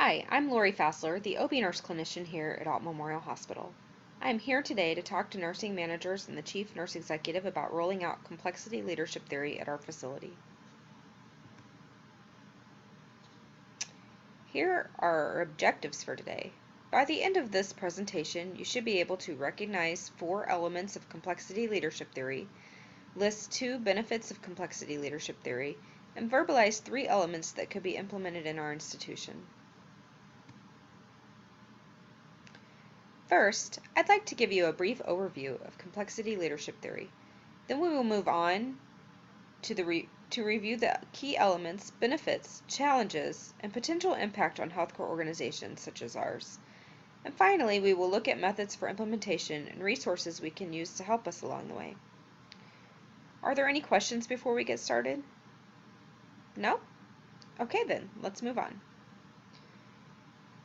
Hi, I'm Lori Fassler, the OB nurse clinician here at Alt Memorial Hospital. I am here today to talk to nursing managers and the chief nurse executive about rolling out complexity leadership theory at our facility. Here are our objectives for today. By the end of this presentation, you should be able to recognize 4 elements of complexity leadership theory, list 2 benefits of complexity leadership theory, and verbalize 3 elements that could be implemented in our institution. First, I'd like to give you a brief overview of complexity leadership theory. Then we will move on to review the key elements, benefits, challenges, and potential impact on healthcare organizations such as ours. And finally, we will look at methods for implementation and resources we can use to help us along the way. Are there any questions before we get started? No? Okay then, let's move on.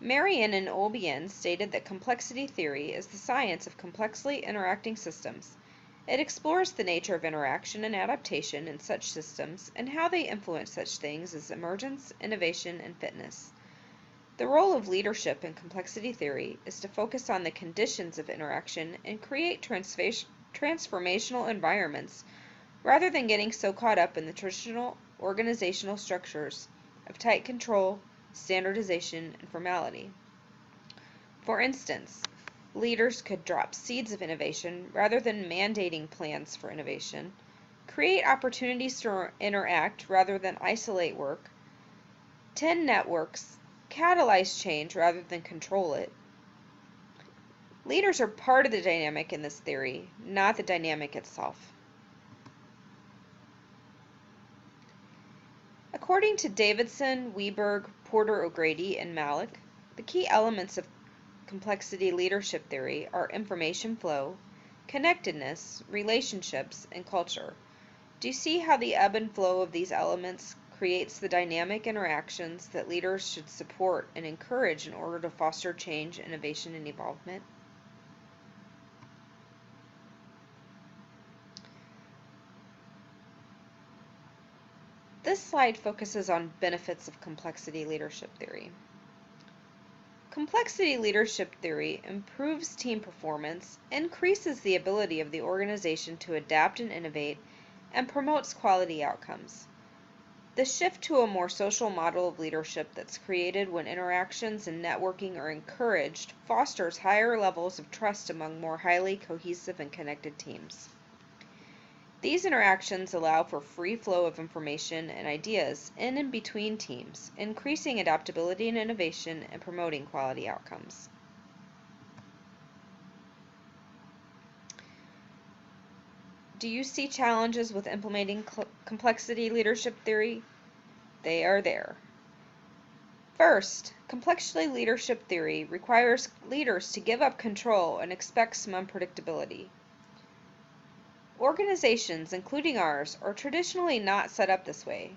Marian and Olbien stated that complexity theory is the science of complexly interacting systems. It explores the nature of interaction and adaptation in such systems and how they influence such things as emergence, innovation, and fitness. The role of leadership in complexity theory is to focus on the conditions of interaction and create transformational environments rather than getting so caught up in the traditional organizational structures of tight control, standardization, and formality. For instance, leaders could drop seeds of innovation rather than mandating plans for innovation, create opportunities to interact rather than isolate work, tend networks, catalyze change rather than control it. Leaders are part of the dynamic in this theory, not the dynamic itself. According to Davidson, Weberg, Porter O'Grady, and Malik, the key elements of complexity leadership theory are information flow, connectedness, relationships, and culture. Do you see how the ebb and flow of these elements creates the dynamic interactions that leaders should support and encourage in order to foster change, innovation, and evolvement? This slide focuses on benefits of complexity leadership theory. Complexity leadership theory improves team performance, increases the ability of the organization to adapt and innovate, and promotes quality outcomes. The shift to a more social model of leadership that's created when interactions and networking are encouraged fosters higher levels of trust among more highly cohesive and connected teams. These interactions allow for free flow of information and ideas in and between teams, increasing adaptability and innovation and promoting quality outcomes. Do you see challenges with implementing complexity leadership theory? They are there. First, complexity leadership theory requires leaders to give up control and expect some unpredictability. Organizations, including ours, are traditionally not set up this way.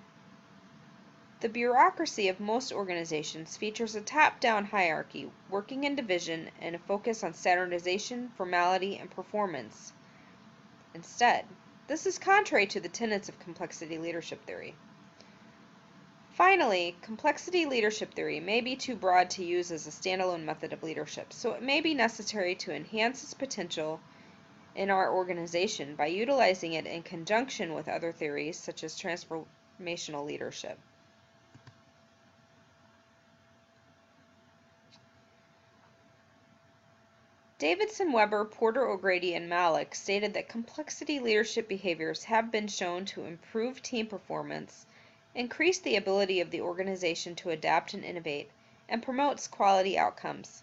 The bureaucracy of most organizations features a top-down hierarchy, working in division, and a focus on standardization, formality, and performance. Instead, this is contrary to the tenets of complexity leadership theory. Finally, complexity leadership theory may be too broad to use as a standalone method of leadership, so it may be necessary to enhance its potential in our organization by utilizing it in conjunction with other theories such as transformational leadership. Davidson, Weber, Porter, O'Grady, and Malik stated that complexity leadership behaviors have been shown to improve team performance, increase the ability of the organization to adapt and innovate, and promotes quality outcomes.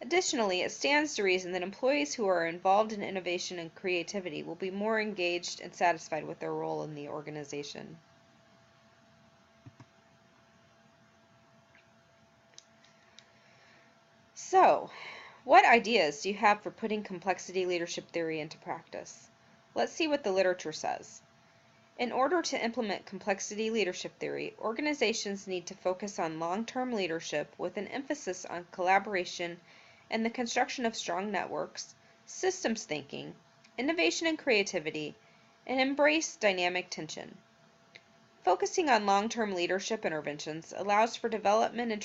Additionally, it stands to reason that employees who are involved in innovation and creativity will be more engaged and satisfied with their role in the organization. So, what ideas do you have for putting complexity leadership theory into practice? Let's see what the literature says. In order to implement complexity leadership theory, organizations need to focus on long-term leadership with an emphasis on collaboration and the construction of strong networks, systems thinking, innovation and creativity, and embrace dynamic tension. Focusing on long-term leadership interventions allows for development and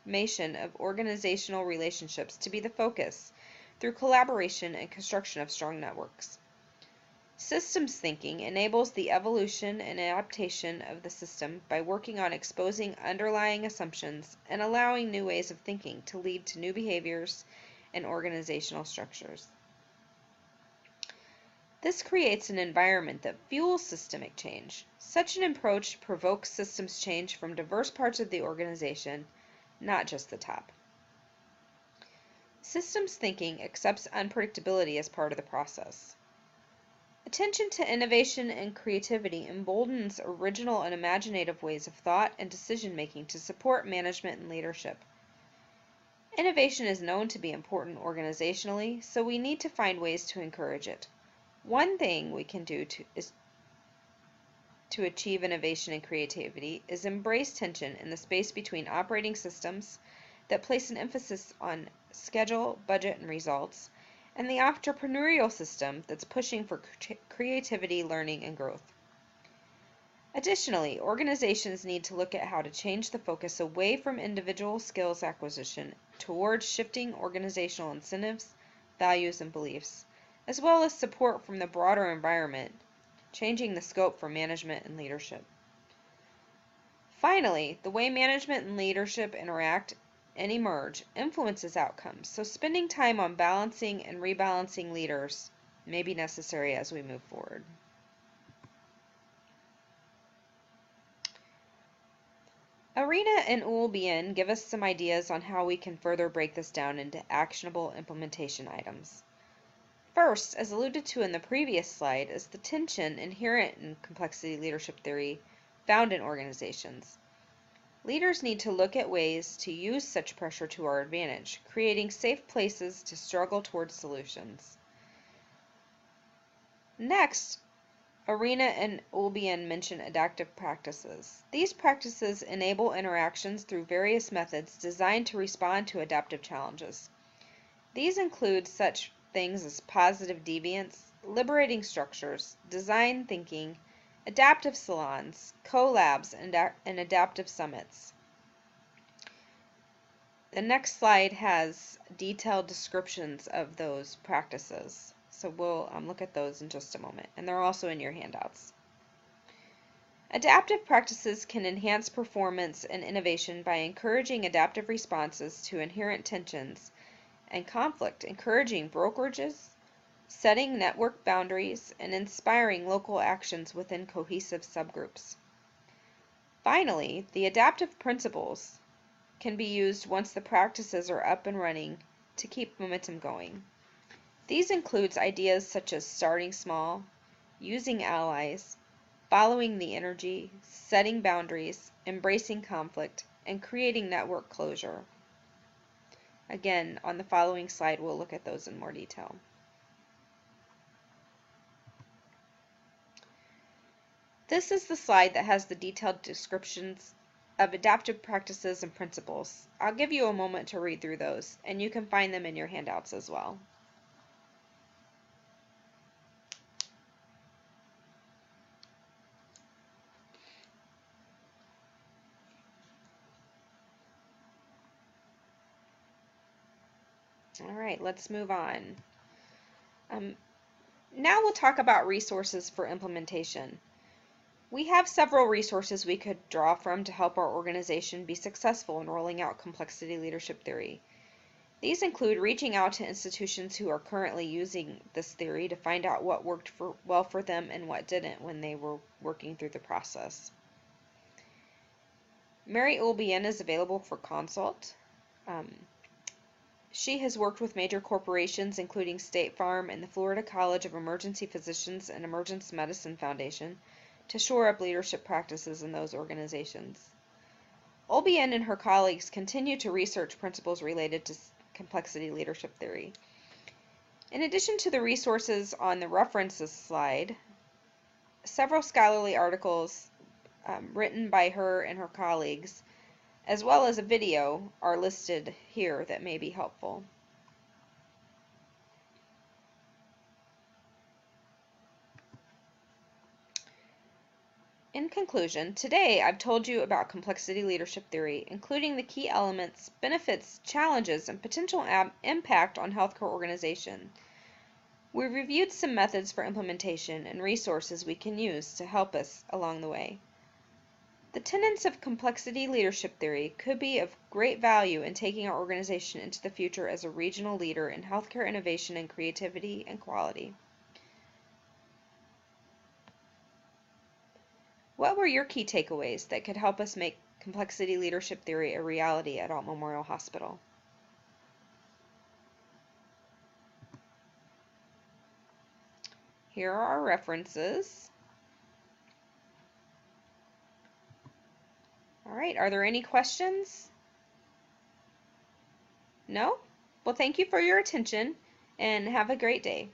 of organizational relationships to be the focus through collaboration and construction of strong networks. Systems thinking enables the evolution and adaptation of the system by working on exposing underlying assumptions and allowing new ways of thinking to lead to new behaviors and organizational structures. This creates an environment that fuels systemic change. Such an approach provokes systems change from diverse parts of the organization, not just the top. Systems thinking accepts unpredictability as part of the process. Attention to innovation and creativity emboldens original and imaginative ways of thought and decision-making to support management and leadership. Innovation is known to be important organizationally, so we need to find ways to encourage it. One thing we can do to achieve innovation and creativity is embrace tension in the space between operating systems that place an emphasis on schedule, budget, and results, and the entrepreneurial system that's pushing for creativity, learning, and growth. Additionally, organizations need to look at how to change the focus away from individual skills acquisition towards shifting organizational incentives, values, and beliefs, as well as support from the broader environment, changing the scope for management and leadership. Finally, the way management and leadership interact and emerge influences outcomes, so spending time on balancing and rebalancing leaders may be necessary as we move forward. Arena and Ulbian give us some ideas on how we can further break this down into actionable implementation items. First, as alluded to in the previous slide, is the tension inherent in complexity leadership theory found in organizations. Leaders need to look at ways to use such pressure to our advantage, creating safe places to struggle towards solutions. Next, Arena and Ulbian mention adaptive practices. These practices enable interactions through various methods designed to respond to adaptive challenges. These include such things as positive deviance, liberating structures, design thinking, adaptive salons, collabs, and adaptive summits. The next slide has detailed descriptions of those practices. So we'll look at those in just a moment, and they're also in your handouts. Adaptive practices can enhance performance and innovation by encouraging adaptive responses to inherent tensions and conflict, encouraging brokerages, setting network boundaries, and inspiring local actions within cohesive subgroups. Finally, the adaptive principles can be used once the practices are up and running to keep momentum going. These include ideas such as starting small, using allies, following the energy, setting boundaries, embracing conflict, and creating network closure. Again, on the following slide, we'll look at those in more detail. This is the slide that has the detailed descriptions of adaptive practices and principles. I'll give you a moment to read through those, and you can find them in your handouts as well. All right, let's move on. Now we'll talk about resources for implementation. We have several resources we could draw from to help our organization be successful in rolling out complexity leadership theory. These include reaching out to institutions who are currently using this theory to find out what worked well for them and what didn't when they were working through the process. Mary Ulbian is available for consult. She has worked with major corporations including State Farm and the Florida College of Emergency Physicians and Emergency Medicine Foundation to shore up leadership practices in those organizations. Ulbian and her colleagues continue to research principles related to complexity leadership theory. In addition to the resources on the references slide, several scholarly articles written by her and her colleagues, as well as a video, are listed here that may be helpful. In conclusion, today I've told you about complexity leadership theory, including the key elements, benefits, challenges, and potential impact on healthcare organization. We reviewed some methods for implementation and resources we can use to help us along the way. The tenets of complexity leadership theory could be of great value in taking our organization into the future as a regional leader in healthcare innovation and creativity and quality. What were your key takeaways that could help us make complexity leadership theory a reality at Alt Memorial Hospital? Here are our references. All right, are there any questions? No? Well, thank you for your attention and have a great day.